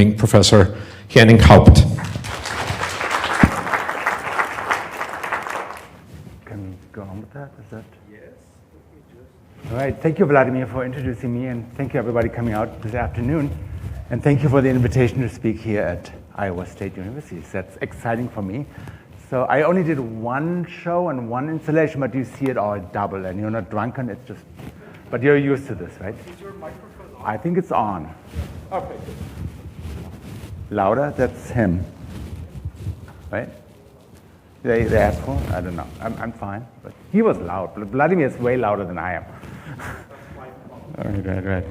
Wyoming professor Henning Haupt. Can we go on with that? Is that? Yes. All right. Thank you, Vladimir, for introducing me, and thank you, everybody, coming out this afternoon. And thank you for the invitation to speak here at Iowa State University. So that's exciting for me. So I only did one show and one installation, but you see it all double, and you're not drunken. It's just, but you're used to this, right? Is your microphone on? I think it's on. Okay, good. Louder? That's him, right? They asked for? I don't know. I'm fine, but he was loud. Vladimir is way louder than I am. Right.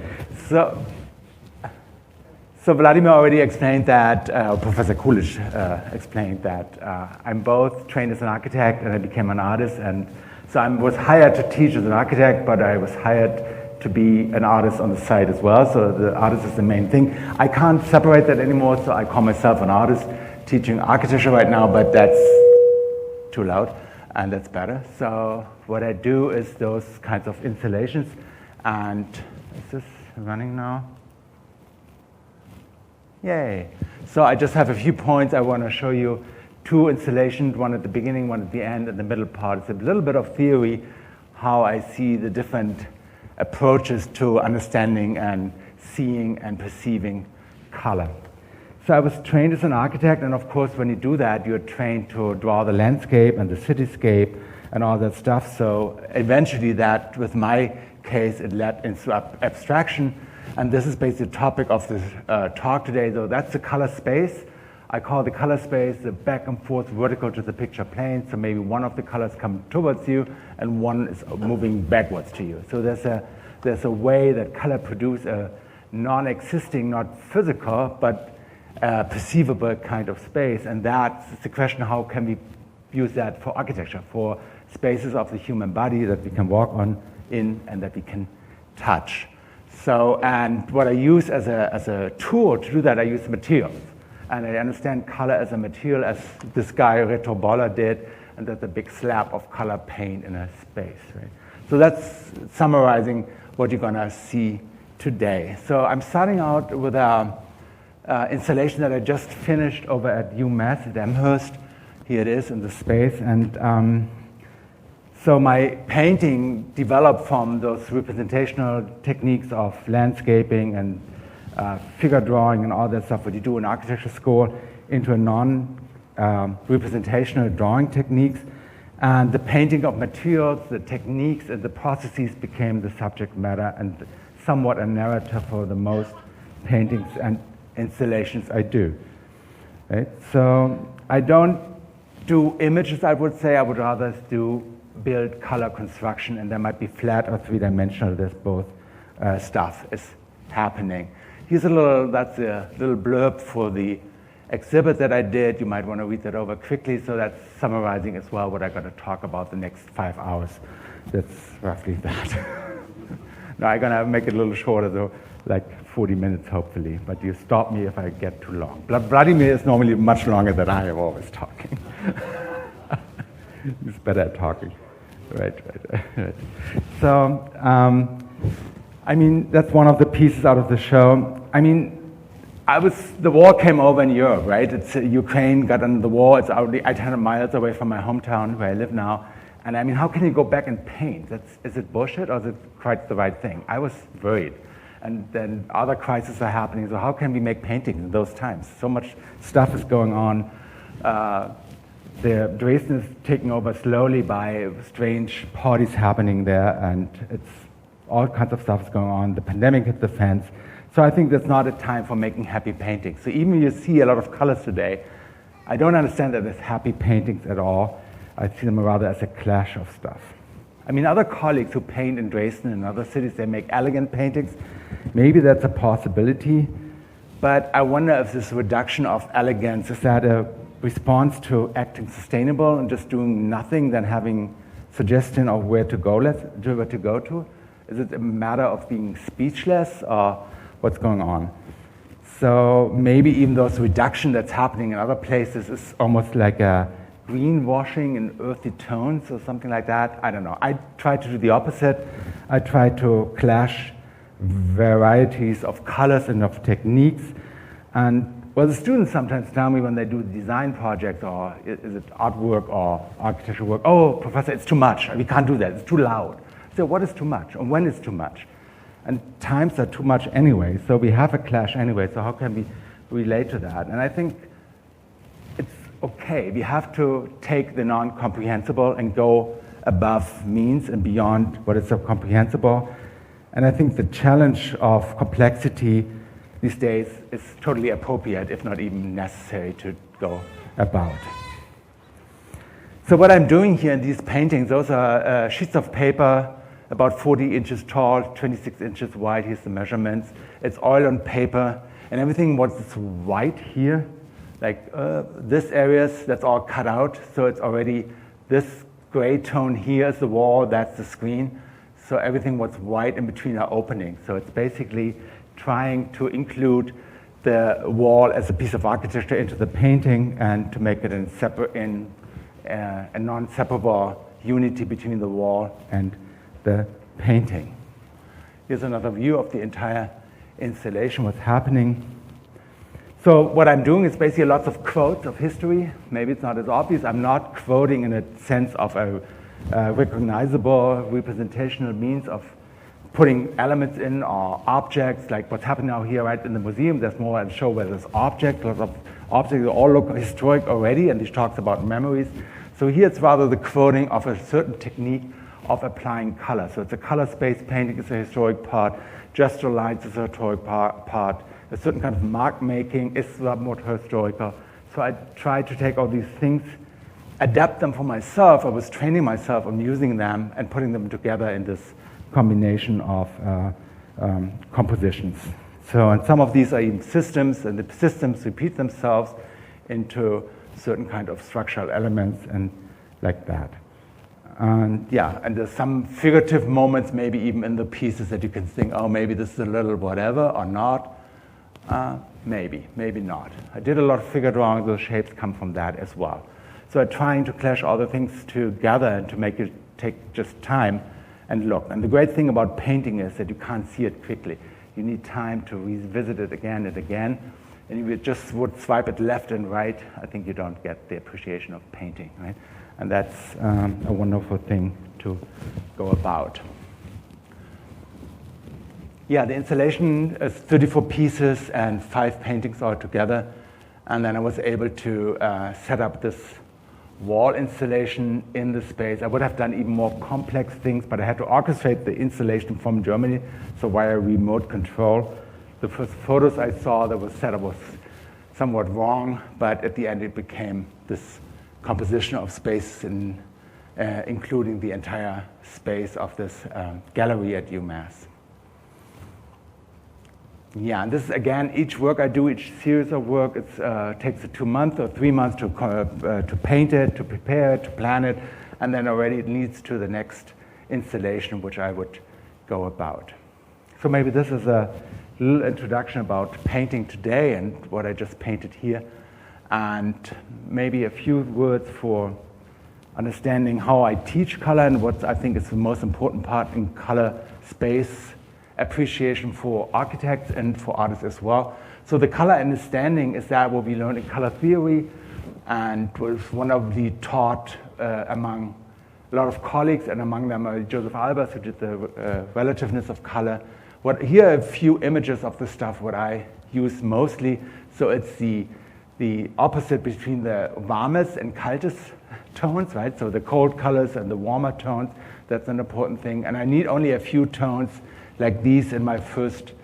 So Vladimir already explained that, Professor Kulic explained that I'm both trained as an architect and I became an artist, and so I was hired to teach as an architect, but I was hired to be an artist on the side as well, so the artist is the main thing. I can't separate that anymore, so I call myself an artist teaching architecture right now, but that's too loud, and that's better. So what I do is those kinds of installations, and is this running now? Yay. So I just have a few points I want to show you. Two installations, one at the beginning, one at the end, and the middle part. It's a little bit of theory, how I see the different approaches to understanding and seeing and perceiving color. So I was trained as an architect, and of course when you do that, you're trained to draw the landscape and the cityscape and all that stuff. So eventually that, with my case, it led into abstraction. And this is basically the topic of this talk today. So that's the color space. I call the color space the back and forth vertical to the picture plane. So maybe one of the colors come towards you and one is moving backwards to you. So there's a way that color produce a non-existing, not physical, but perceivable kind of space. And that's the question, how can we use that for architecture, for spaces of the human body that we can walk on in and that we can touch. So, and what I use as a tool to do that, I use materials. And I understand color as a material, as this guy, Reto Boller, did, and that's a big slab of color paint in a space, right? So that's summarizing what you're gonna see today. So I'm starting out with an installation that I just finished over at UMass at Amherst. Here it is in the space, and so my painting developed from those representational techniques of landscaping and figure drawing and all that stuff, what you do in architecture school, into a non-representational drawing techniques. And the painting of materials, the techniques, and the processes became the subject matter and somewhat a narrative for the most paintings and installations I do. Right? So I don't do images, I would say. I would rather build color construction, and there might be flat or three-dimensional. There's both stuff is happening. That's a little blurb for the exhibit that I did. You might want to read that over quickly. So that's summarizing as well what I'm going to talk about the next 5 hours. That's roughly that. Now I'm going to make it a little shorter, though, like 40 minutes hopefully. But you stop me if I get too long. Vladimir is normally much longer than I am always talking. He's better at talking. Right. So, I mean, that's one of the pieces out of the show. I mean, the war came over in Europe, right? It's Ukraine got under the war. It's already 800 miles away from my hometown where I live now. And I mean, how can you go back and paint? Is it bullshit or is it quite the right thing? I was worried. And then other crises are happening. So how can we make paintings in those times? So much stuff is going on. Dresden is taken over slowly by strange parties happening there, and it's all kinds of stuff is going on. The pandemic hit the fans. So I think that's not a time for making happy paintings. So even if you see a lot of colors today, I don't understand that as happy paintings at all. I see them rather as a clash of stuff. I mean, other colleagues who paint in Dresden and other cities, they make elegant paintings. Maybe that's a possibility, but I wonder if this reduction of elegance, is that a response to acting sustainable and just doing nothing than having suggestion of where to go to? Is it a matter of being speechless or what's going on? So maybe even those reduction that's happening in other places is almost like a greenwashing in earthy tones or something like that. I don't know. I try to do the opposite. I try to clash varieties of colors and of techniques And well, the students sometimes tell me when they do design projects or is it artwork or architectural work, oh, professor, it's too much. We can't do that. It's too loud. So what is too much? And when is too much? And times are too much anyway, so we have a clash anyway, so how can we relate to that? And I think it's okay. We have to take the non-comprehensible and go above means and beyond what is so comprehensible. And I think the challenge of complexity these days is totally appropriate, if not even necessary, to go about. So what I'm doing here in these paintings, those are sheets of paper about 40 inches tall, 26 inches wide. Here's the measurements. It's oil on paper, and everything what's white here, like this areas, that's all cut out. So it's already this gray tone here is the wall, that's the screen. So everything what's white in between are openings. So it's basically trying to include the wall as a piece of architecture into the painting and to make it a non-separable unity between the wall and the painting. Here's another view of the entire installation, what's happening. So what I'm doing is basically lots of quotes of history. Maybe it's not as obvious. I'm not quoting in a sense of a recognizable representational means of putting elements in or objects, like what's happening now here right in the museum. There's more a show where there's objects, lots of objects that all look historic already, and this talks about memories. So here it's rather the quoting of a certain technique of applying color. So it's a color space painting is a historic part, gestural lines is a historic part, a certain kind of mark making is more historical. So I tried to take all these things, adapt them for myself. I was training myself on using them and putting them together in this combination of compositions. So, and some of these are even systems, and the systems repeat themselves into certain kind of structural elements and like that. And yeah, and there's some figurative moments maybe even in the pieces that you can think, oh, maybe this is a little whatever or not. Maybe not. I did a lot of figure drawing, those shapes come from that as well. So I'm trying to clash all the things together and to make it take just time and look. And the great thing about painting is that you can't see it quickly. You need time to revisit it again and again. And if you just would swipe it left and right, I think you don't get the appreciation of painting, right? And that's a wonderful thing to go about. Yeah, the installation is 34 pieces and 5 paintings altogether. And then I was able to set up this wall installation in the space. I would have done even more complex things, but I had to orchestrate the installation from Germany, so via remote control. The first photos I saw that was set up was somewhat wrong, but at the end it became this composition of space, including the entire space of this gallery at UMass. Yeah, and this is, again, each work I do, each series of work, it takes 2 months or 3 months to paint it, to prepare it, to plan it, and then already it leads to the next installation, which I would go about. So maybe this is a little introduction about painting today and what I just painted here, and maybe a few words for understanding how I teach color and what I think is the most important part in color space appreciation for architects and for artists as well. So the color understanding is that what we learned in color theory and was one of the taught among a lot of colleagues, and among them Joseph Albers, who did the relativeness of color. Here are a few images of the stuff what I use mostly. So it's the opposite between the warmest and kaltes tones, right? So the cold colors and the warmer tones, that's an important thing. And I need only a few tones like these in my first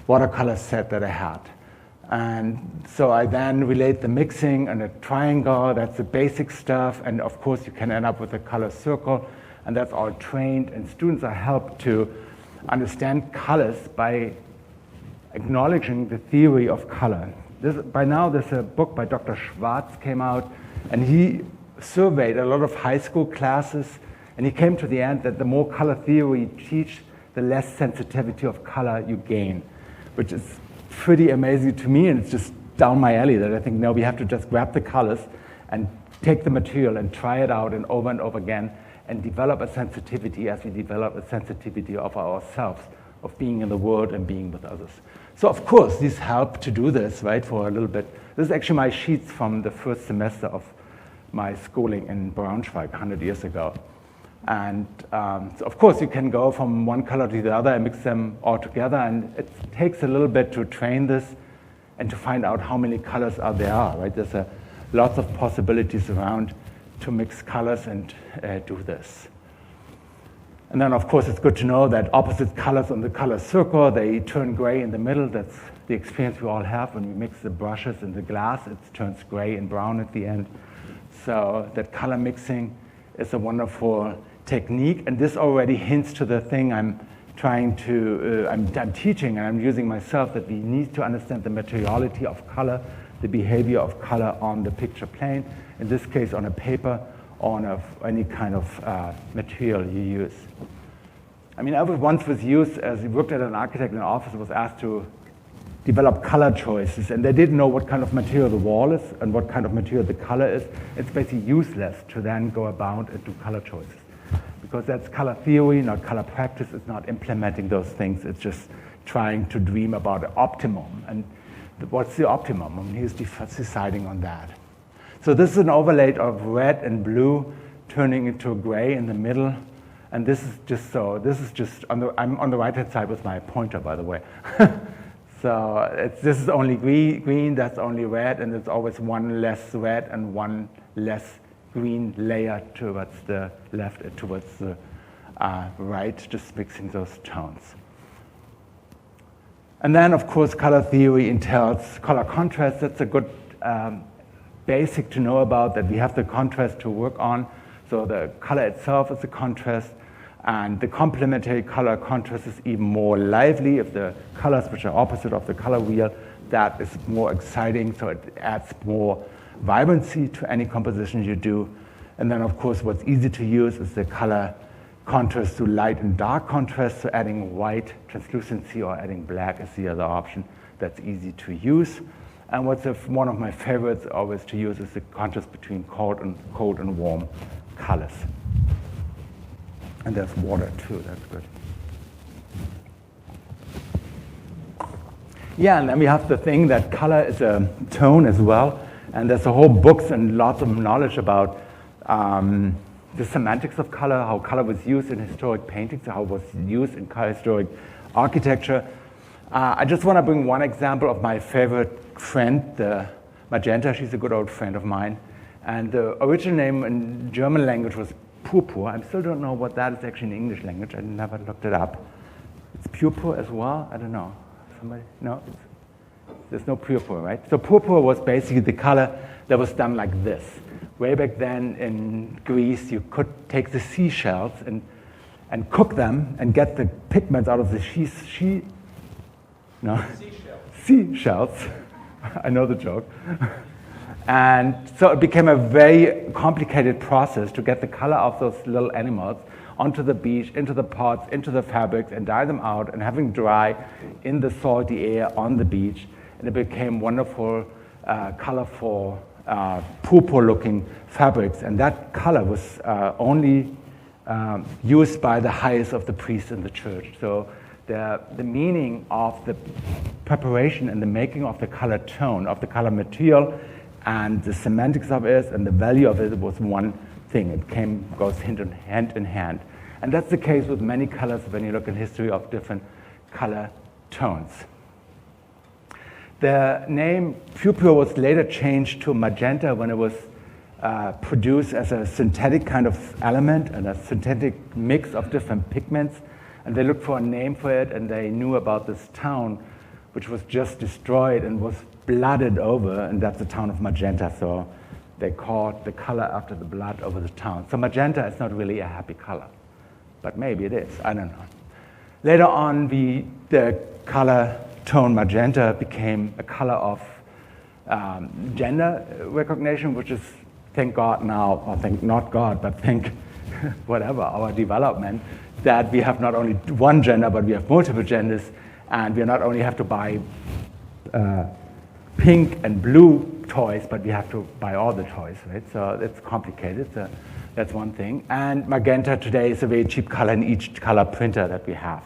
watercolor set that I had. And so I then relate the mixing and a triangle, that's the basic stuff, and of course you can end up with a color circle, and that's all trained, and students are helped to understand colors by acknowledging the theory of color. By now there's a book by Dr. Schwartz came out, and he surveyed a lot of high school classes, and he came to the end that the more color theory you teach, the less sensitivity of color you gain, which is pretty amazing to me, and it's just down my alley that I think, no, we have to just grab the colors and take the material and try it out and over again and develop a sensitivity as we develop a sensitivity of ourselves of being in the world and being with others. So of course, these help to do this, right, for a little bit. This is actually my sheets from the first semester of my schooling in Braunschweig 100 years ago. And so of course, you can go from one color to the other and mix them all together, and it takes a little bit to train this and to find out how many colors there are, right? There's lots of possibilities around to mix colors and do this. And then, of course, it's good to know that opposite colors on the color circle, they turn gray in the middle. That's the experience we all have when we mix the brushes in the glass. It turns gray and brown at the end. So that color mixing is a wonderful technique. And this already hints to the thing I'm teaching and I'm using myself, that we need to understand the materiality of color, the behavior of color on the picture plane, in this case on a paper, on any kind of material you use. I mean, I once was used, as I worked at an architect in an office, was asked to develop color choices, and they didn't know what kind of material the wall is and what kind of material the color is. It's basically useless to then go about and do color choices, because that's color theory, not color practice. It's not implementing those things. It's just trying to dream about an optimum. And what's the optimum? I mean, he's deciding on that. So this is an overlay of red and blue turning into gray in the middle. And this is just I'm on the right-hand side with my pointer, by the way. So this is only green, that's only red, and it's always one less red and one less green layer towards the left and towards the right, just mixing those tones. And then, of course, color theory entails color contrast. That's a good basic to know about, that we have the contrast to work on. So the color itself is a contrast, and the complementary color contrast is even more lively. If the colors which are opposite of the color wheel, that is more exciting, so it adds more vibrancy to any composition you do. And then, of course, what's easy to use is the color contrast to light and dark contrast, so adding white translucency or adding black is the other option. That's easy to use. And what's one of my favorites always to use is the contrast between cold and warm colors. And there's water too, that's good. Yeah, and then we have the thing that color is a tone as well. And there's a whole books and lots of knowledge about the semantics of color, how color was used in historic paintings, how it was used in historic architecture. I just want to bring one example of my favorite friend, the magenta. She's a good old friend of mine. And the original name in German language was purpur. I still don't know what that is actually in English language. I never looked it up. It's purpur as well? I don't know. Somebody? No? There's no purpur, right? So purpur was basically the color that was done like this. Way back then in Greece, you could take the seashells and cook them and get the pigments out of the seashells. I know the joke. And so it became a very complicated process to get the color of those little animals onto the beach, into the pots, into the fabrics, and dye them out and having dry in the salty air on the beach. And it became wonderful, colorful, purple-looking fabrics. And that color was only used by the highest of the priests in the church. So the meaning of the preparation and the making of the color tone, of the color material, and the semantics of it and the value of it was one thing. It goes hand in hand. And that's the case with many colors when you look in history of different color tones. The name purpur was later changed to magenta when it was produced as a synthetic kind of element and a synthetic mix of different pigments. And they looked for a name for it, and they knew about this town which was just destroyed and was blooded over, and that's the town of Magenta. So they called the color after the blood over the town. So magenta is not really a happy color, but maybe it is, I don't know. Later on, the color tone magenta became a color of gender recognition, which is, thank God now, or thank not God, but thank whatever, our development, that we have not only one gender, but we have multiple genders, and we not only have to buy pink and blue toys, but we have to buy all the toys, right? So it's complicated. So that's one thing. And magenta today is a very cheap color in each color printer that we have.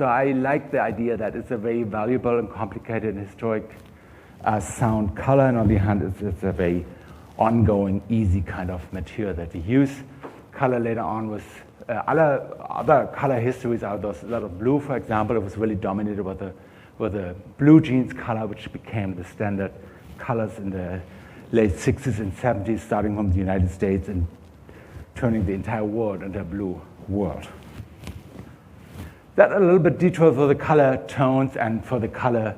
So I like the idea that it's a very valuable and complicated and historic sound color, and on the other hand, it's a very ongoing, easy kind of material that we use. Color later on was, other color histories are those, a lot of blue, for example. It was really dominated with the blue jeans color, which became the standard colors in the late 60s and 70s, starting from the United States and turning the entire world into a blue world. That a little bit detailed for the color tones and for the color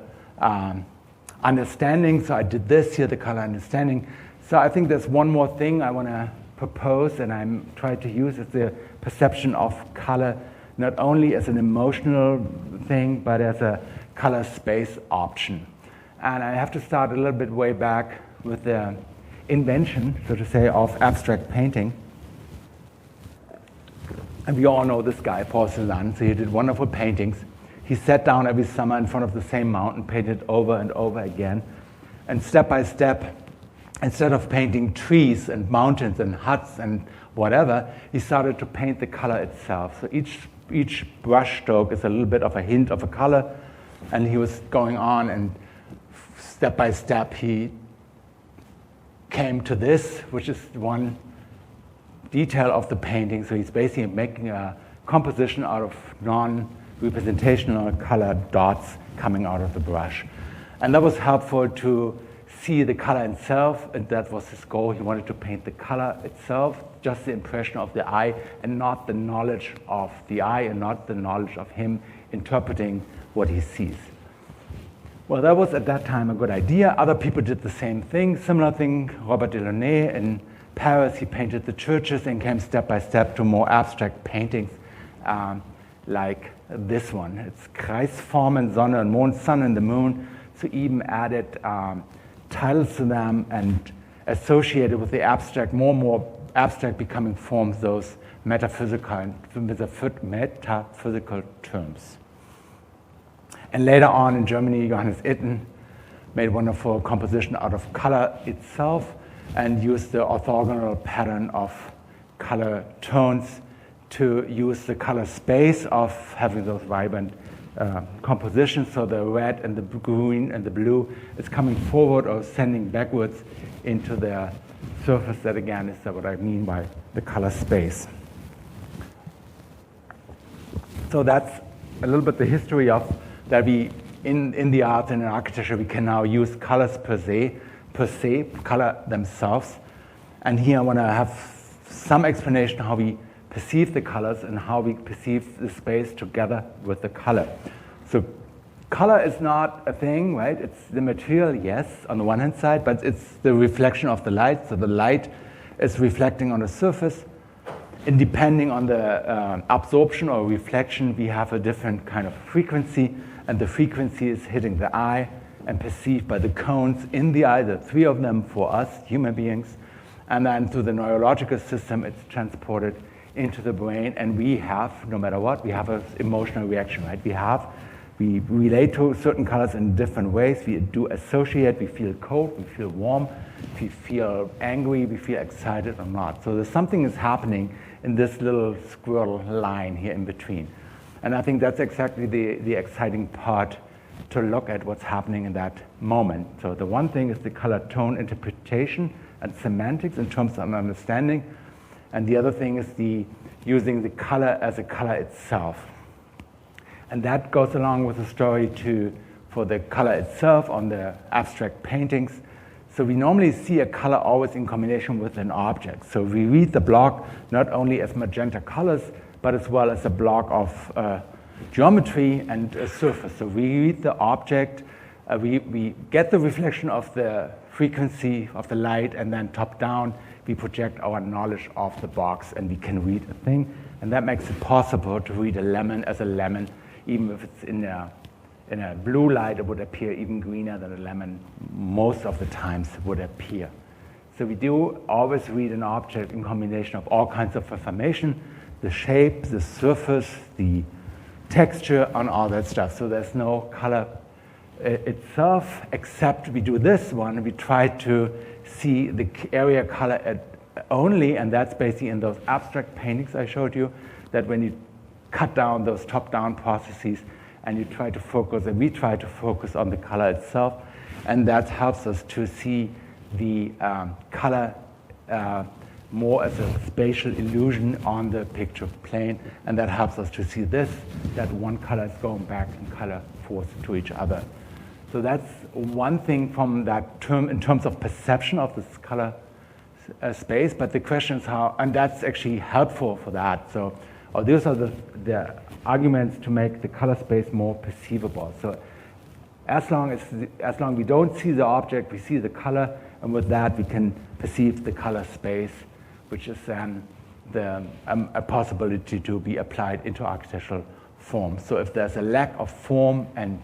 understanding. So I did this here, the color understanding. So I think there's one more thing I want to propose, and I'm trying to use is the perception of color, not only as an emotional thing, but as a color space option. And I have to start a little bit way back with the invention, so to say, of abstract painting. And we all know this guy, Paul Cézanne. So he did wonderful paintings. He sat down every summer in front of the same mountain, painted over and over again. And step by step, instead of painting trees and mountains and huts and whatever, he started to paint the color itself. So each brush stroke is a little bit of a hint of a color. And he was going on, and step by step, he came to this, which is one detail of the painting. So he's basically making a composition out of non-representational colored dots coming out of the brush. And that was helpful to see the color itself, and that was his goal. He wanted to paint the color itself, just the impression of the eye, and not the knowledge of the eye, and not the knowledge of him interpreting what he sees. Well, that was at that time a good idea. Other people did the same thing, similar thing. Robert Delaunay in Paris, he painted the churches and came step by step to more abstract paintings like this one. It's Kreisformen, Sonne und Mond, sun and the moon. So even added titles to them and associated with the abstract, more and more abstract becoming forms, those metaphysical terms. And later on in Germany, Johannes Itten made a wonderful composition out of color itself and used the orthogonal pattern of color tones to use the color space of having those vibrant compositions. So the red and the green and the blue is coming forward or sending backwards into the surface. That again is what I mean by the color space. So that's a little bit the history of that we, in the arts and in architecture, we can now use colors per se, color themselves. And here I want to have some explanation how we perceive the colors and how we perceive the space together with the color. So color is not a thing, right? It's the material, yes, on the one hand side, but it's the reflection of the light. So the light is reflecting on the surface. And depending on the absorption or reflection, we have a different kind of frequency, and the frequency is hitting the eye and perceived by the cones in the eye, the three of them for us, human beings, and then through the neurological system, it's transported into the brain, and we have, no matter what, we have an emotional reaction, right? We relate to certain colors in different ways. We do associate, we feel cold, we feel warm, we feel angry, we feel excited or not. So there's something is happening in this little squirrel line here in between. And I think that's exactly the exciting part to look at what's happening in that moment. So the one thing is the color tone interpretation and semantics in terms of understanding. And the other thing is using the color as a color itself. And that goes along with the story for the color itself on the abstract paintings. So we normally see a color always in combination with an object. So we read the block not only as magenta colors, but as well as a block of geometry and a surface. So we read the object, we get the reflection of the frequency of the light, and then top down, we project our knowledge of the box, and we can read a thing. And that makes it possible to read a lemon as a lemon, even if it's in a blue light, it would appear even greener than a lemon most of the times would appear. So we do always read an object in combination of all kinds of information, the shape, the surface, the texture, and all that stuff. So there's no color itself, except we do this one. We try to see the area color only, and that's basically in those abstract paintings I showed you, that when you cut down those top-down processes, and you try to focus, and we try to focus on the color itself, and that helps us to see the color more as a spatial illusion on the picture plane, and that helps us to see this, that one color is going back and color forth to each other. So that's one thing from that term in terms of perception of this color space, but the question is how, and that's actually helpful for that. So these are the arguments to make the color space more perceivable. So as long we don't see the object, we see the color, and with that we can perceive the color space, which is then a possibility to be applied into architectural form. So if there's a lack of form and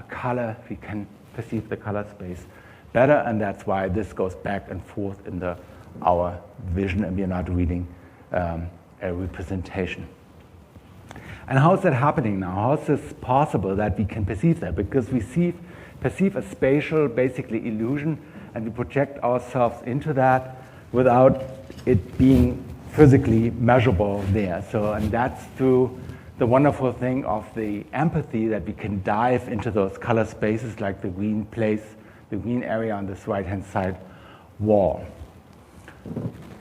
color, we can perceive the color space better, and that's why this goes back and forth in our vision, and we are not reading a representation. And how is that happening now? How is this possible that we can perceive that? Because we perceive a spatial, basically, illusion, and we project ourselves into that without it being physically measurable there. So, and that's through the wonderful thing of the empathy, that we can dive into those color spaces, like the green place, the green area on this right-hand side wall.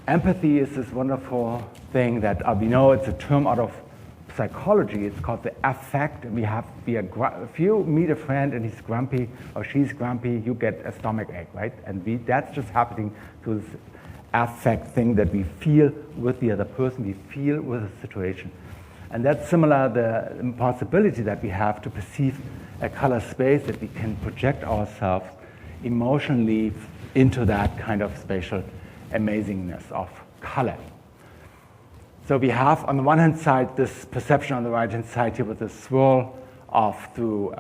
Empathy is this wonderful thing that we know it's a term out of psychology. It's called the affect. If you meet a friend and he's grumpy or she's grumpy, you get a stomachache, right? And that's just happening to this affect thing that we feel with the other person, we feel with the situation. And that's similar, the possibility that we have to perceive a color space, that we can project ourselves emotionally into that kind of spatial amazingness of color. So we have, on the one hand side, this perception on the right-hand side here with the swirl through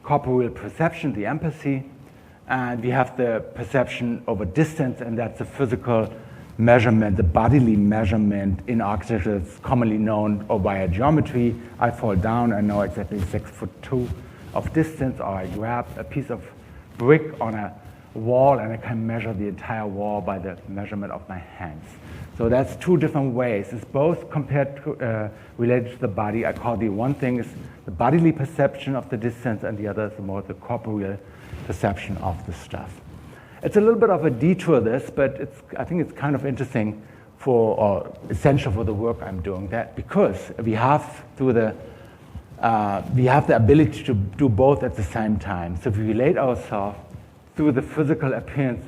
corporeal perception, the empathy, and we have the perception over distance, and that's the physical measurement, the bodily measurement in architecture. It's commonly known via geometry. I fall down, I know exactly 6'2" of distance, or I grab a piece of brick on a wall and I can measure the entire wall by the measurement of my hands. So that's two different ways. It's both related to the body. I call the one thing is the bodily perception of the distance, and the other is more the corporeal perception of the stuff. It's a little bit of a detour, this, but I think it's kind of interesting or essential for the work I'm doing, that because we have the ability to do both at the same time. So if we relate ourselves through the physical appearance,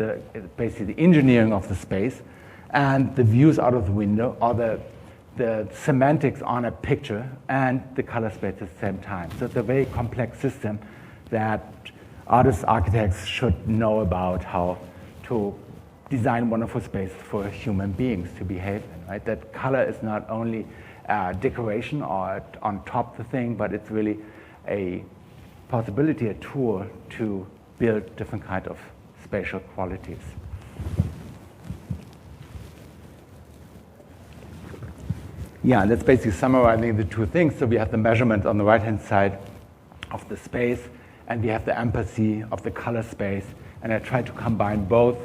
basically the engineering of the space, and the views out of the window, or the semantics on a picture, and the color space at the same time. So it's a very complex system that artists, architects should know about how to design wonderful space for human beings to behave in, right? That color is not only decoration or on top of the thing, but it's really a possibility, a tool to build different kind of spatial qualities. Yeah, that's basically summarizing the two things. So we have the measurement on the right-hand side of the space, and we have the empathy of the color space. And I try to combine both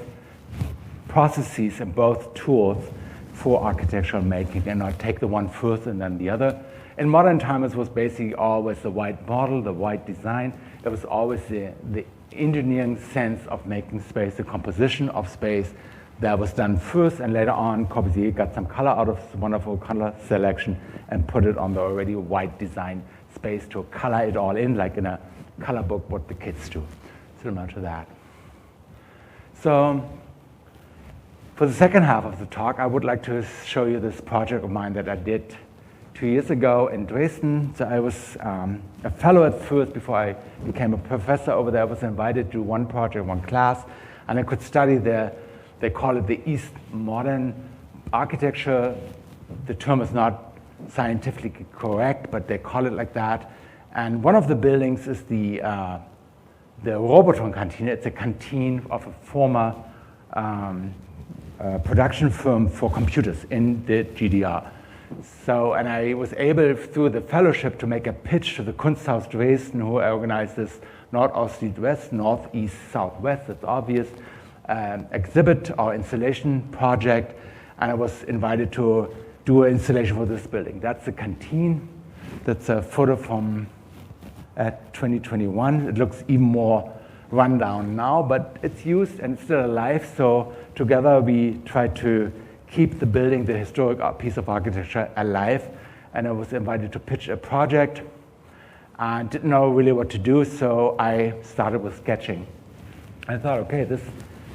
processes and both tools for architectural making, and not take the one first and then the other. In modern times, it was basically always the white model, the white design. It was always the engineering sense of making space, the composition of space that was done first, and later on Corbusier got some color out of this wonderful color selection and put it on the already white design space to color it all in, like in a color book, what the kids do, similar to that. So for the second half of the talk, I would like to show you this project of mine that I did 2 years ago in Dresden. So I was a fellow at first before I became a professor over there. I was invited to do one project, one class, and I could study there. They call it the East Modern Architecture. The term is not scientifically correct, but they call it like that. And one of the buildings is the Robotron canteen. It's a canteen of a former production firm for computers in the GDR. So, and I was able, through the fellowship, to make a pitch to the Kunsthaus Dresden, who organized this Nordost, Südwest, Northeast, Southwest, that's obvious, exhibit or installation project. And I was invited to do an installation for this building. That's the canteen. That's a photo from 2021. It looks even more run down now, but it's used and it's still alive. So together we try to keep the building, the historic piece of architecture, alive. And I was invited to pitch a project. I didn't know really what to do, so I started with sketching. I thought, okay, this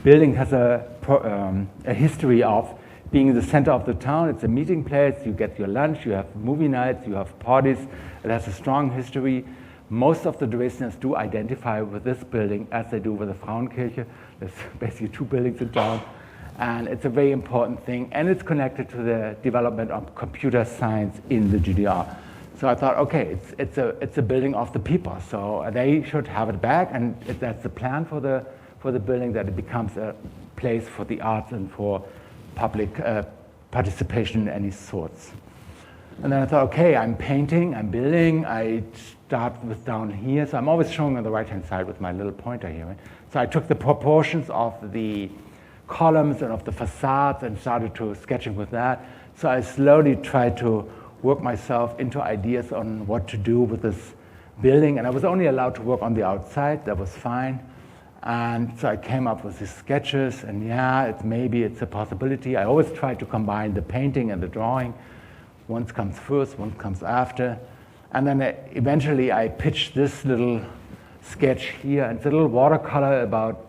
building has a history of being the center of the town. It's a meeting place. You get your lunch, you have movie nights, you have parties. It has a strong history. Most of the Dresdeners do identify with this building as they do with the Frauenkirche. There's basically two buildings in town. And it's a very important thing. And it's connected to the development of computer science in the GDR. So I thought, okay, it's a building of the people. So they should have it back. And that's the plan for the building, that it becomes a place for the arts and for public participation in any sorts. And then I thought, okay, I'm painting, I'm building. I start with down here. So I'm always showing on the right-hand side with my little pointer here. Right? So I took the proportions of the columns and of the facades and started to sketching with that. So I slowly tried to work myself into ideas on what to do with this building. And I was only allowed to work on the outside. That was fine. And so I came up with these sketches, and yeah, maybe it's a possibility. I always try to combine the painting and the drawing. One comes first, one comes after. And then eventually I pitched this little sketch here. And it's a little watercolor about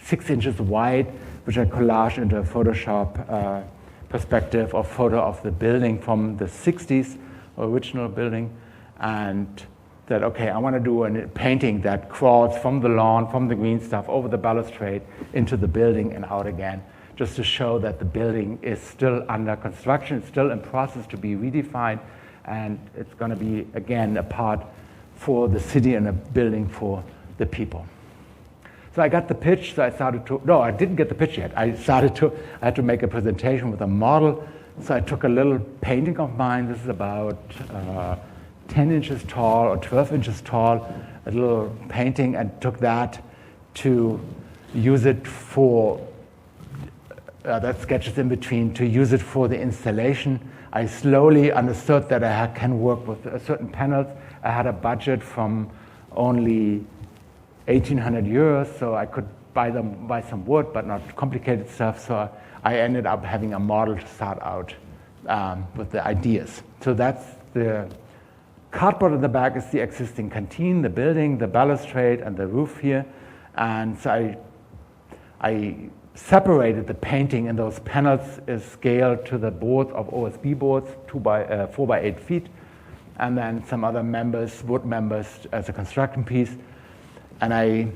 6 inches wide, which I collaged into a Photoshop perspective or photo of the building from the 60s, original building. And that, okay, I want to do a painting that crawls from the lawn, from the green stuff, over the balustrade, into the building and out again, just to show that the building is still under construction, it's still in process to be redefined, and it's going to be, again, a part for the city and a building for the people. So I got the pitch, so I started to, no, I didn't get the pitch yet. I had to make a presentation with a model, so I took a little painting of mine. This is about 10 inches tall or 12 inches tall, a little painting, and took that to use it for, that sketches in between, to use it for the installation. I slowly understood that I can work with certain panels. I had a budget from only 1,800 euros, so I could buy some wood, but not complicated stuff. So I ended up having a model to start out with the ideas. So that's the cardboard in the back is the existing canteen, the building, the balustrade, and the roof here. And so I separated the painting in those panels is scaled to the boards of OSB boards, 4 by 8 feet, and then some other members, wood members, as a construction piece. And I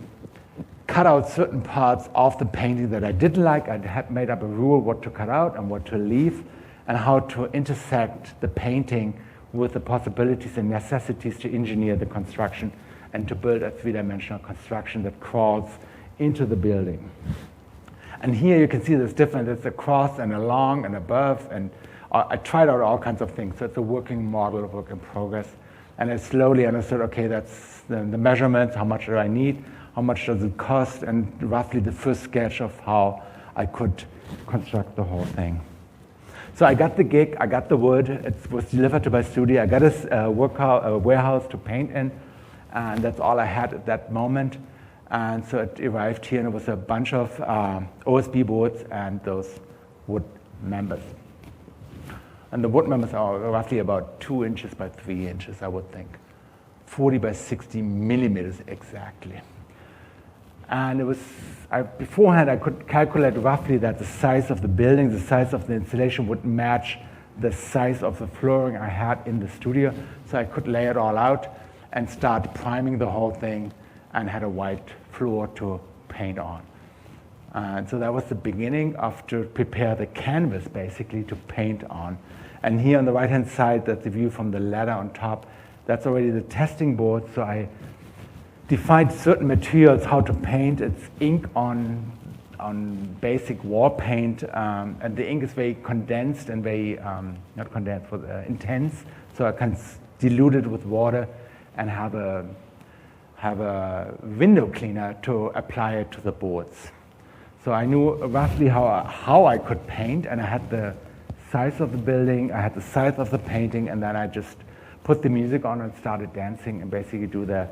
cut out certain parts of the painting that I didn't like. I had made up a rule what to cut out and what to leave, and how to intersect the painting with the possibilities and necessities to engineer the construction and to build a three-dimensional construction that crawls into the building. And here you can see there's different, it's across and along and above, and I tried out all kinds of things. So it's a working model, a work in progress. And I slowly understood, okay, that's the measurements, how much do I need, how much does it cost, and roughly the first sketch of how I could construct the whole thing. So I got the gig, I got the wood, it was delivered to my studio, I got a warehouse to paint in, and that's all I had at that moment. And so it arrived here, and it was a bunch of OSB boards and those wood members. And the wood members are roughly about 2 inches by 3 inches, I would think. 40 by 60 millimeters exactly. And it was, beforehand I could calculate roughly that the size of the building, the size of the installation would match the size of the flooring I had in the studio. So I could lay it all out and start priming the whole thing, and had a white floor to paint on. And so that was the beginning of to prepare the canvas basically to paint on. And here on the right-hand side, that's the view from the ladder on top. That's already the testing board. So I defined certain materials, how to paint. It's ink on basic wall paint, and the ink is very condensed and very, not condensed, intense. So I can dilute it with water and have a window cleaner to apply it to the boards. So I knew roughly how I could paint, and I had the size of the building, I had the size of the painting, and then I just put the music on and started dancing and basically do the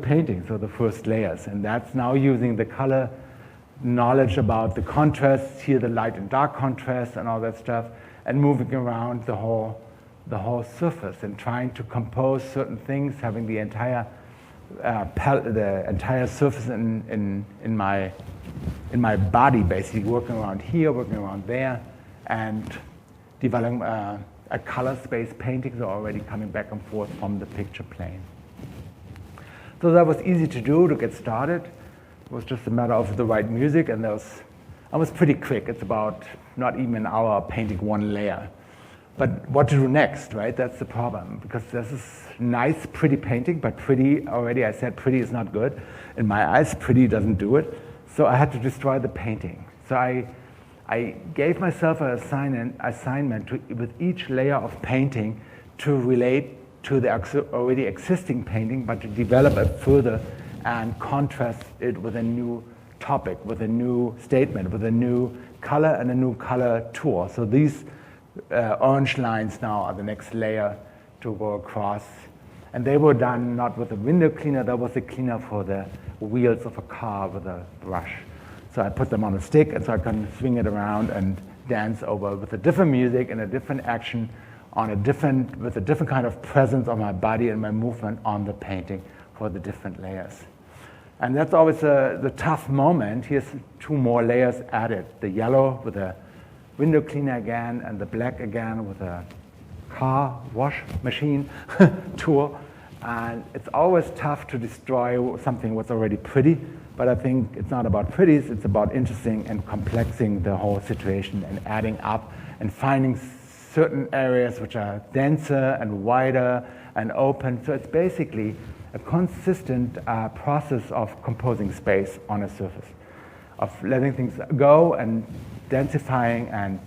painting, so the first layers. And that's now using the color knowledge about the contrasts, here the light and dark contrast and all that stuff, and moving around the whole surface and trying to compose certain things, having the entire surface in my body, basically working around here, working around there, and developing a color space paintings are already coming back and forth from the picture plane. So that was easy to do to get started. It was just a matter of the right music, and I was pretty quick. It's about not even an hour painting one layer. But what to do next, right? That's the problem, because this is nice, pretty painting, but pretty, already I said pretty is not good. In my eyes, pretty doesn't do it. So I had to destroy the painting. So I gave myself an assignment with each layer of painting to relate to the already existing painting, but to develop it further and contrast it with a new topic, with a new statement, with a new color and a new color tour. So these orange lines now are the next layer to go across. And they were done not with a window cleaner, that was a cleaner for the wheels of a car with a brush. So I put them on a stick, and so I can swing it around and dance over with a different music and a different action with a different kind of presence on my body and my movement on the painting for the different layers. And that's always the tough moment. Here's two more layers added. The yellow with a window cleaner again, and the black again with a car wash machine tour. And it's always tough to destroy something that's already pretty, but I think it's not about pretties, it's about interesting and complexing the whole situation and adding up and finding certain areas which are denser and wider and open. So it's basically a consistent process of composing space on a surface, of letting things go and densifying and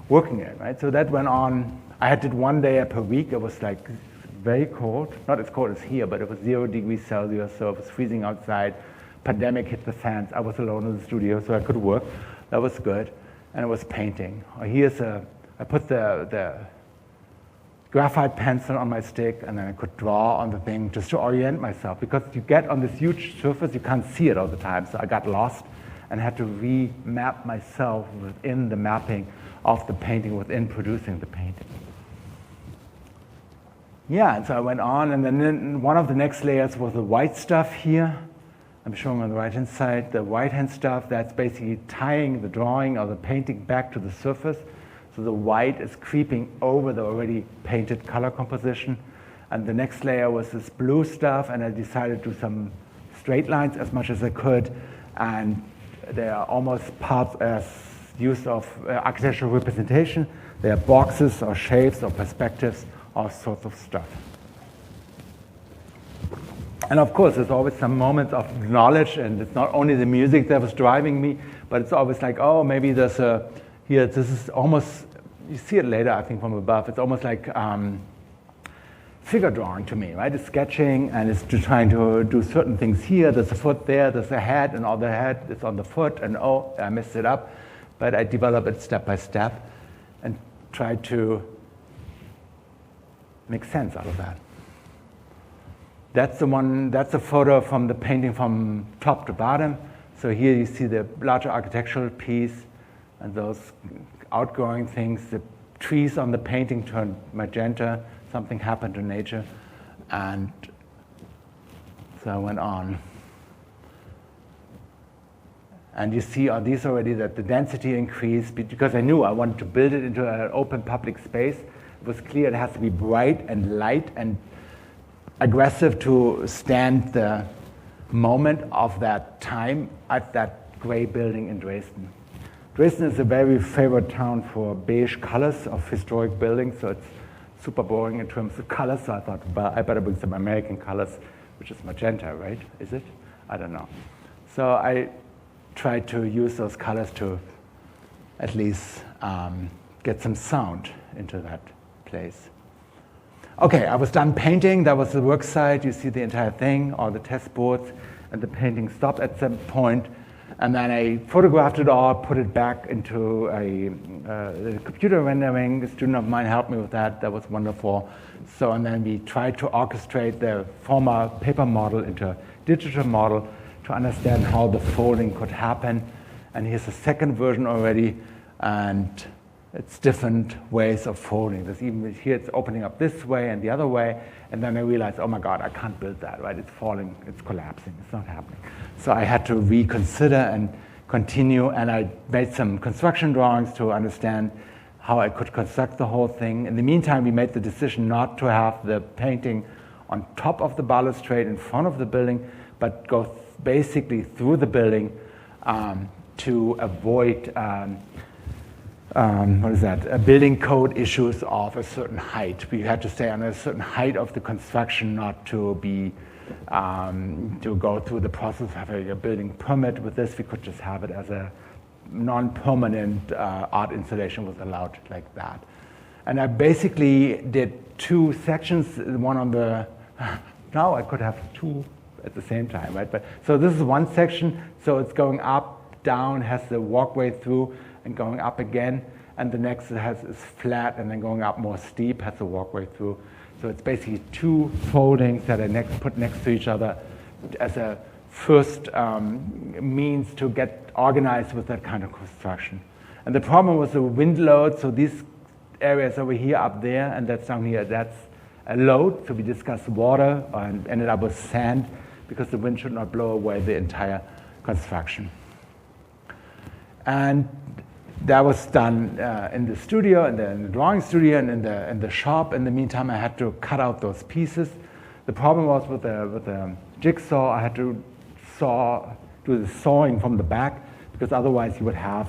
working it, right? So that went on. I did 1 day per week. It was like very cold, not as cold as here, but it was 0 degrees Celsius, so it was freezing outside. Pandemic hit the fans. I was alone in the studio, so I could work. That was good. And it was painting. I put the graphite pencil on my stick, and then I could draw on the thing just to orient myself, because you get on this huge surface, you can't see it all the time. So I got lost and had to remap myself within the mapping of the painting, within producing the painting. Yeah, and so I went on, and then one of the next layers was the white stuff here. I'm showing on the right-hand side, the white-hand stuff, that's basically tying the drawing or the painting back to the surface. So the white is creeping over the already painted color composition. And the next layer was this blue stuff, and I decided to do some straight lines as much as I could. And they are almost parts as use of architectural representation. They are boxes or shapes or perspectives, all sorts of stuff. And of course, there's always some moments of knowledge, and it's not only the music that was driving me, but it's always like, oh, maybe there's here, this is almost, you see it later, I think, from above. It's almost like figure drawing to me, right? It's sketching, and it's just trying to do certain things here. There's a foot there, there's a head, and all the head is on the foot, and oh, I messed it up. But I develop it step by step and try to make sense out of that. That's a photo from the painting from top to bottom. So here you see the larger architectural piece and those outgoing things. The trees on the painting turned magenta. Something happened to nature. And so I went on. And you see on these already that the density increased, because I knew I wanted to build it into an open public space. It was clear it has to be bright and light and aggressive to stand the moment of that time at that gray building in Dresden. Dresden is a very favorite town for beige colors of historic buildings, so it's super boring in terms of colors. So I thought, well, I better bring some American colors, which is magenta, right? Is it? I don't know. So I tried to use those colors to at least get some sound into that place. Okay, I was done painting. That was the work site. You see the entire thing, all the test boards, and the painting stopped at some point. And then I photographed it all, put it back into a computer rendering. A student of mine helped me with that. That was wonderful. So, and then we tried to orchestrate the former paper model into a digital model to understand how the folding could happen. And here's a second version already, and it's different ways of folding. There's even here it's opening up this way and the other way, and then I realized, oh my God, I can't build that, right? It's falling, it's collapsing, it's not happening. So I had to reconsider and continue, and I made some construction drawings to understand how I could construct the whole thing. In the meantime, we made the decision not to have the painting on top of the balustrade in front of the building, but go basically through the building to avoid building code issues of a certain height. We had to stay on a certain height of the construction, not to be to go through the process of having a building permit. With this, we could just have it as a non-permanent art installation was allowed like that. And I basically did two sections, one on the, now I could have two at the same time, right? But so this is one section, so it's going up, down, has the walkway through, and going up again, and the next is flat, and then going up more steep, has the walkway through. So it's basically two foldings that are put next to each other as a first means to get organized with that kind of construction. And the problem was the wind load, so these areas over here, up there, and that's down here, that's a load. So we discussed water and ended up with sand because the wind should not blow away the entire construction. And that was done in the studio, in the drawing studio, and in the shop. In the meantime, I had to cut out those pieces. The problem was with the jigsaw, I had to do the sawing from the back, because otherwise you would have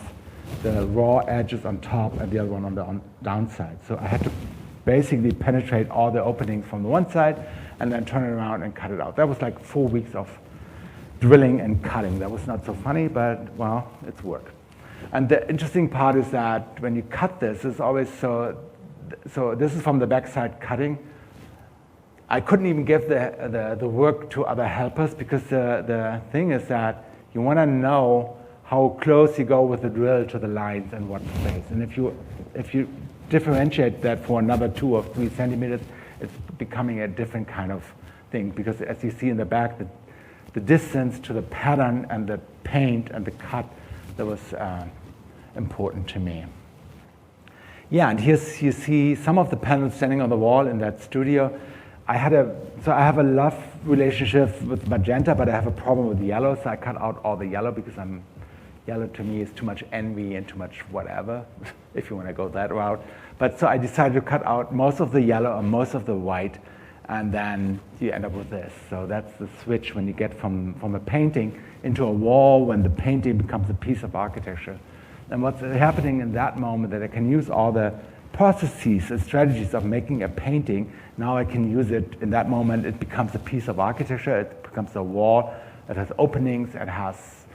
the raw edges on top and the other one on the downside. So I had to basically penetrate all the openings from the one side and then turn it around and cut it out. That was like 4 weeks of drilling and cutting. That was not so funny, but well, it's work. And the interesting part is that when you cut this, it's always so this is from the backside cutting. I couldn't even give the work to other helpers, because the thing is that you want to know how close you go with the drill to the lines and what space. And if you differentiate that for another 2 or 3 centimeters, it's becoming a different kind of thing, because as you see in the back, the distance to the pattern and the paint and the cut, that was important to me. Yeah, and here you see some of the panels standing on the wall in that studio. I have a love relationship with magenta, but I have a problem with yellow, so I cut out all the yellow, because yellow to me is too much envy and too much whatever, if you want to go that route. But so I decided to cut out most of the yellow and most of the white, and then you end up with this. So that's the switch when you get from a painting into a wall, when the painting becomes a piece of architecture. And what's happening in that moment, that I can use all the processes and strategies of making a painting. Now I can use it in that moment. It becomes a piece of architecture. It becomes a wall. It has openings. It has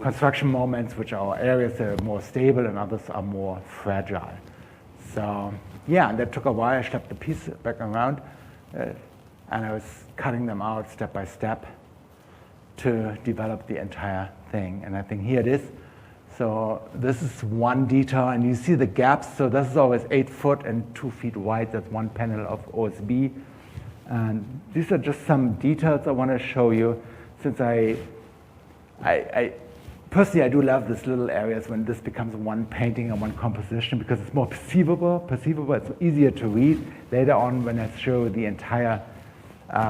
construction moments, which are areas that are more stable and others are more fragile. So yeah, and that took a while. I schlepped the piece back around, and I was cutting them out step by step to develop the entire thing. And I think here it is. So this is one detail, and you see the gaps. So this is always 8 foot and 2 feet wide. That's one panel of OSB. And these are just some details I want to show you, since I personally, I do love these little areas when this becomes one painting and one composition, because it's more perceivable. It's easier to read. Later on, when I show the entire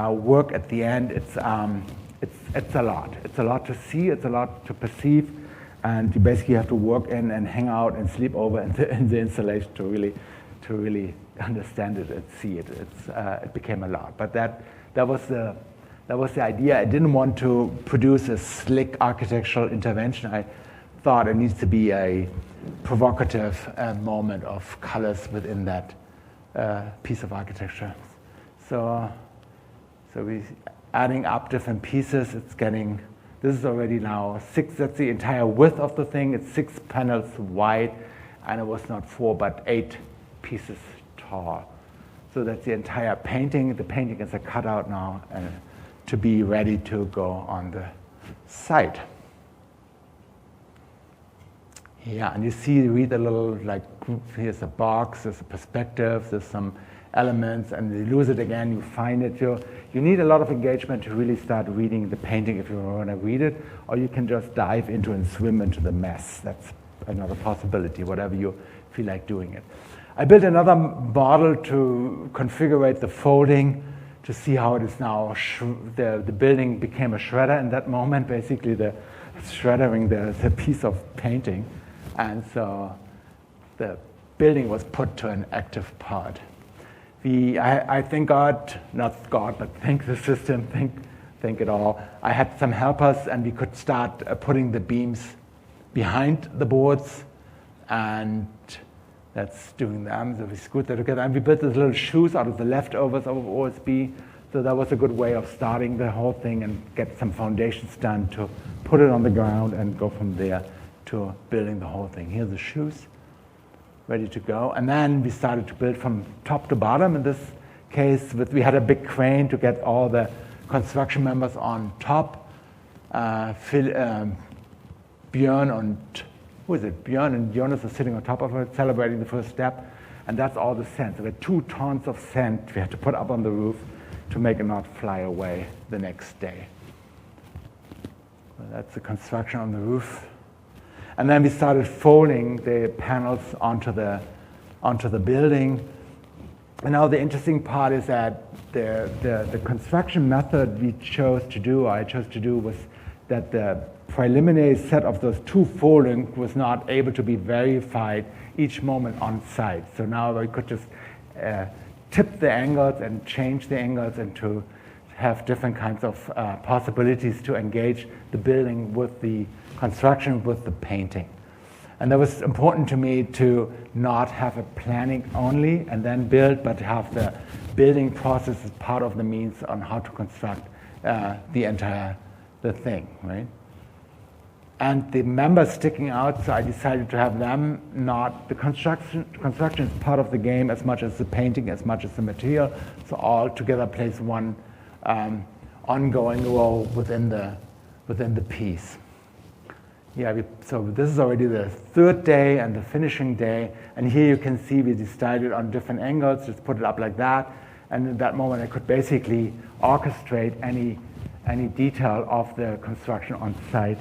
work at the end, it's a lot. It's a lot to see. It's a lot to perceive. And you basically have to work in and hang out and sleep over in the installation to really understand it and see it. It became a lot. But that was the idea. I didn't want to produce a slick architectural intervention. I thought it needs to be a provocative moment of colors within that piece of architecture. So we adding up different pieces. It's getting. This is already now 6, that's the entire width of the thing. It's 6 panels wide, and it was not 4, but 8 pieces tall. So that's the entire painting. The painting is a cutout now to be ready to go on the site. Yeah, and you read a little, like, here's a box, there's a perspective, there's some elements, and you lose it again, you find it. You need a lot of engagement to really start reading the painting if you want to read it, or you can just dive into and swim into the mess. That's another possibility, whatever you feel like doing it. I built another model to configure the folding to see how it is now. The building became a shredder in that moment, basically shreddering the piece of painting. And so the building was put to an active part. I thank God, not God, but thank the system, thank it all. I had some helpers, and we could start putting the beams behind the boards, and that's doing them. So we screwed that together, and we built these little shoes out of the leftovers of OSB. So that was a good way of starting the whole thing and get some foundations done to put it on the ground and go from there to building the whole thing. Here's the shoes, ready to go. And then we started to build from top to bottom. In this case, we had a big crane to get all the construction members on top. Björn and Jonas are sitting on top of it, celebrating the first step. And that's all the sand. So we had 2 tons of sand we had to put up on the roof to make it not fly away the next day. So that's the construction on the roof. And then we started folding the panels onto the building. And now the interesting part is that the construction method I chose to do was that the preliminary set of those 2 foldings was not able to be verified each moment on site. So now we could just tip the angles and change the angles and to have different kinds of possibilities to engage the building with the construction, with the painting. And that was important to me to not have a planning only and then build, but have the building process as part of the means on how to construct the thing, right? And the members sticking out, so I decided to have them not, the construction is part of the game as much as the painting, as much as the material, so all together plays one ongoing role within the piece. Yeah, so this is already the 3rd day and the finishing day, and here you can see we decided on different angles, just put it up like that, and in that moment I could basically orchestrate any detail of the construction on site,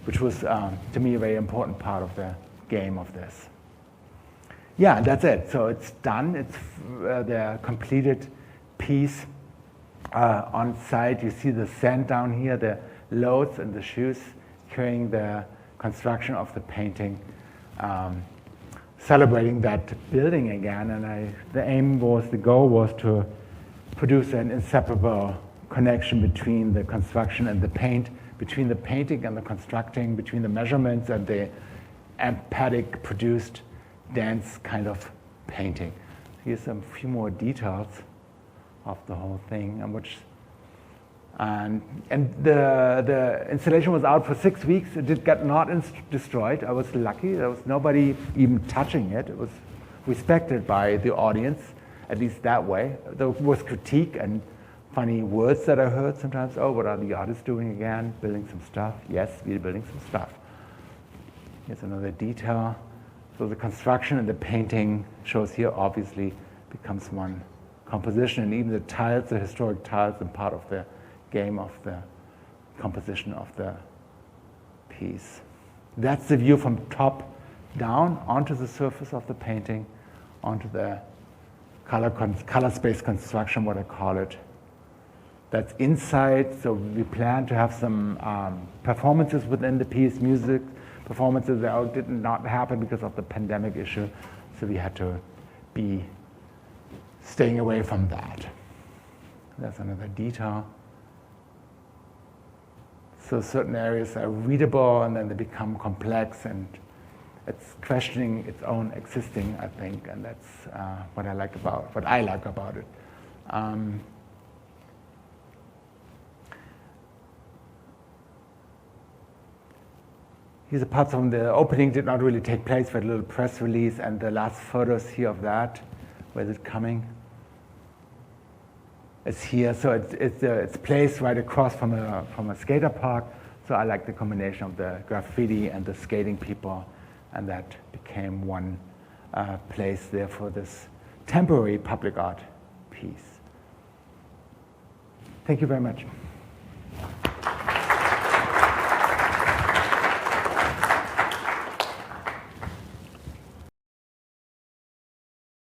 which was, to me, a very important part of the game of this. Yeah, and that's it. So it's done. It's the completed piece on site. You see the sand down here, the loads and the shoes carrying the construction of the painting, celebrating that building again. And the goal was to produce an inseparable connection between the construction and the paint, between the painting and the constructing, between the measurements and the empathic produced dance kind of painting. Here's a few more details of the whole thing, and the installation was out for 6 weeks. It did get not destroyed. I was lucky. There was nobody even touching it. It was respected by the audience, at least that way. There was critique and funny words that I heard sometimes. Oh, what are the artists doing again? Building some stuff? Yes, we're building some stuff. Here's another detail. So the construction and the painting shows here obviously becomes one composition, and even the tiles, the historic tiles, are part of the game of the composition of the piece. That's the view from top down onto the surface of the painting, onto the color space construction, what I call it. That's inside, so we plan to have some performances within the piece, music performances that did not happen because of the pandemic issue, so we had to be staying away from that. That's another detail. So certain areas are readable and then they become complex, and it's questioning its own existing, I think, and that's what I like about it. Here's a part from the opening. Did not really take place, but a little press release, and the last photos here of that. Where is it coming? It's here, so it's placed right across from a skater park. So I like the combination of the graffiti and the skating people and that became one place there for this temporary public art piece. Thank you very much.